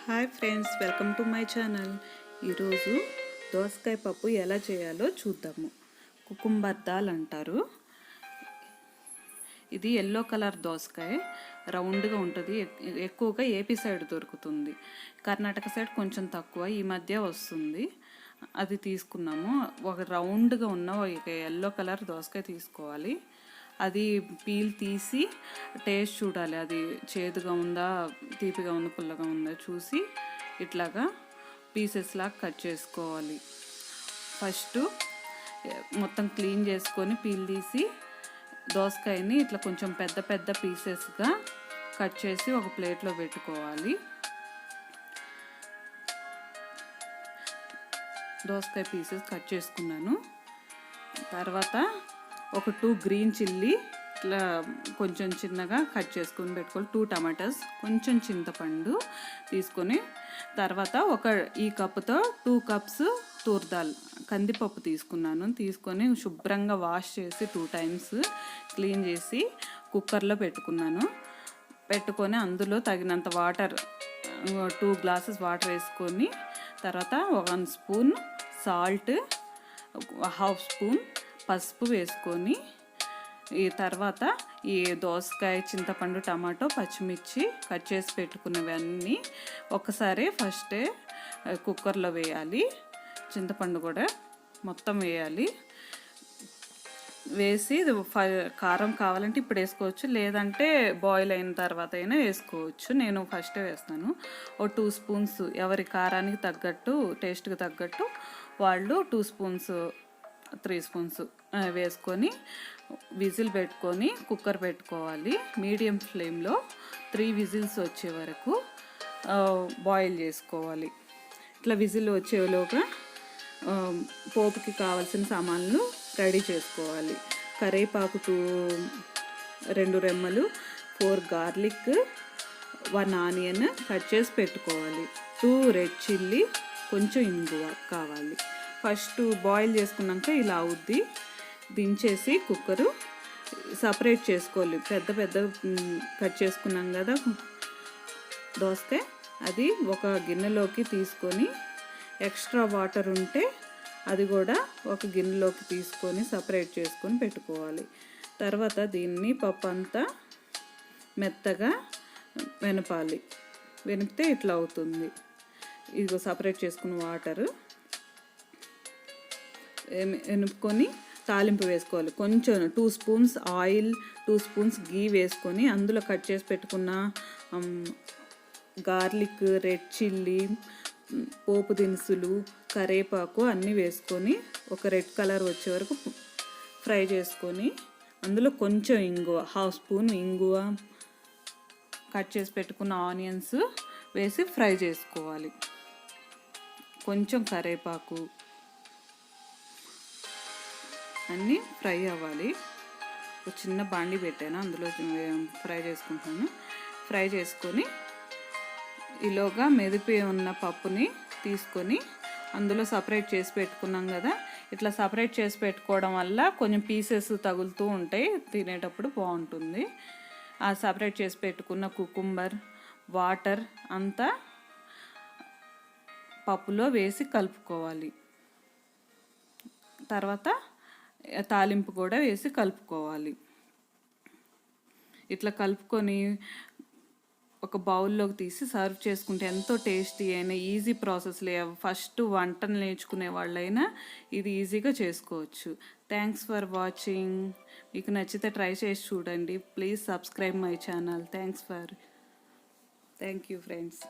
Hi friends, welcome to my channel. ఈరోజు దోసకాయ పప్పు ఎలా చేయాలో చూద్దాము. కుకుంబర్ దాల్ అంటారు. ఇది ఎల్లో కలర్ దోసకాయ, రౌండ్గా ఉంటుంది. ఎక్కువగా ఏపీ సైడ్ దొరుకుతుంది. కర్ణాటక సైడ్ కొంచెం తక్కువ, ఈ మధ్య వస్తుంది. అది తీసుకున్నాము. ఒక రౌండ్గా ఉన్న ఎల్లో కలర్ దోసకాయ తీసుకోవాలి. అది పీల్ తీసి టేస్ట్ చూడాలి, అది చేదుగా ఉందా, తీపిగా ఉందా, పుల్లగా ఉందా చూసి ఇట్లాగా పీసెస్ లాగా కట్ చేసుకోవాలి. ఫస్ట్ మొత్తం క్లీన్ చేసుకొని పీల్ తీసి దోసకాయని ఇట్లా కొంచెం పెద్ద పెద్ద పీసెస్గా కట్ చేసి ఒక ప్లేట్లో పెట్టుకోవాలి. దోసకాయ పీసెస్ కట్ చేసుకున్నాను. తర్వాత ఒక 2 గ్రీన్ చిల్లీ ఇట్లా కొంచెం చిన్నగా కట్ చేసుకొని పెట్టుకోవాలి. 2 టమాటాస్, కొంచెం చింతపండు తీసుకొని, తర్వాత ఈ కప్పుతో 2 కప్స్ తూర్ దాల్ కందిపప్పు తీసుకొని శుభ్రంగా వాష్ చేసి 2 టైమ్స్ క్లీన్ చేసి కుక్కర్లో పెట్టుకొని అందులో తగినంత వాటర్ 2 గ్లాసెస్ వాటర్ వేసుకొని, తర్వాత 1 స్పూన్ సాల్ట్, 1/2 స్పూన్ పసుపు వేసుకొని, ఈ తర్వాత ఈ దోసకాయ, చింతపండు, టమాటో, పచ్చిమిర్చి కట్ చేసి పెట్టుకున్నవన్నీ ఒకసారి ఫస్టే కుక్కర్లో వేయాలి. చింతపండు కూడా మొత్తం వేయాలి. వేసి కారం కావాలంటే ఇప్పుడు వేసుకోవచ్చు, లేదంటే బాయిల్ అయిన తర్వాత అయినా వేసుకోవచ్చు. నేను ఫస్టే వేస్తాను. 2 స్పూన్స్ ఎవరి కారానికి తగ్గట్టు, టేస్ట్కి తగ్గట్టు వాళ్ళు 2 స్పూన్స్ 3 స్పూన్స్ వేసుకొని విజిల్ పెట్టుకొని కుక్కర్ పెట్టుకోవాలి. మీడియం ఫ్లేమ్లో 3 విజిల్స్ వచ్చే వరకు బాయిల్ చేసుకోవాలి. ఇట్లా విజిల్ వచ్చేలోగా పోపుకి కావాల్సిన సామాన్లు రెడీ చేసుకోవాలి. కరివేపాకు 2 రెమ్మలు, 4 గార్లిక్, 1 ఆనియన్ కట్ చేసి పెట్టుకోవాలి. 2 రెడ్ చిల్లీ, కొంచెం ఇంగువ కావాలి. ఫస్ట్ బాయిల్ చేసుకున్నాక ఇలా అవుద్ది. దించేసి కుక్కరు సపరేట్ చేసుకోవాలి. పెద్ద కట్ చేసుకున్నాం కదా దోసకాయ, అది ఒక గిన్నెలోకి తీసుకొని, ఎక్స్ట్రా వాటర్ ఉంటే అది కూడా ఒక గిన్నెలోకి తీసుకొని సపరేట్ చేసుకొని పెట్టుకోవాలి. తర్వాత దీన్ని పప్పు అంతా మెత్తగా వెనిపితే ఇట్లా అవుతుంది. ఇదిగో సపరేట్ చేసుకున్న వాటరు ఎనుపుకొని తాలింపు వేసుకోవాలి. కొంచెం 2 స్పూన్స్ ఆయిల్, 2 స్పూన్స్ గీ వేసుకొని అందులో కట్ చేసి పెట్టుకున్న గార్లిక్, రెడ్ చిల్లీ, పోపు దినుసులు, కరివేపాకు అన్నీ వేసుకొని ఒక రెడ్ కలర్ వచ్చే వరకు ఫ్రై చేసుకొని, అందులో కొంచెం ఇంగువ, 1/2 స్పూన్ ఇంగువ, కట్ చేసి పెట్టుకున్న ఆనియన్స్ వేసి ఫ్రై చేసుకోవాలి. కొంచెం కరివేపాకు అన్నీ ఫ్రై అవ్వాలి. ఒక చిన్న బాండి పెట్టాను, అందులో ఫ్రై చేసుకుంటాను. ఫ్రై చేసుకొని ఈలోగా మెదిపి ఉన్న పప్పుని తీసుకొని అందులో సపరేట్ చేసి పెట్టుకున్నాం కదా. ఇట్లా సపరేట్ చేసి పెట్టుకోవడం వల్ల కొంచెం పీసెస్ తగులుతూ ఉంటాయి, తినేటప్పుడు బాగుంటుంది. ఆ సపరేట్ చేసి పెట్టుకున్న కుకుంబర్, వాటర్ అంతా పప్పులో వేసి కలుపుకోవాలి. తర్వాత తాలింపు కూడా వేసి కలుపుకోవాలి. ఇట్లా కలుపుకొని ఒక బౌల్లోకి తీసి సర్వ్ చేసుకుంటే ఎంతో టేస్టీ అయిన ఈజీ ప్రాసెస్లో, ఫస్ట్ వంటలు నేర్చుకునే వాళ్ళైనా ఇది ఈజీగా చేసుకోవచ్చు. Thanks for watching. మీకు నచ్చితే ట్రై చేసి చూడండి. Please subscribe my channel. Thank you friends.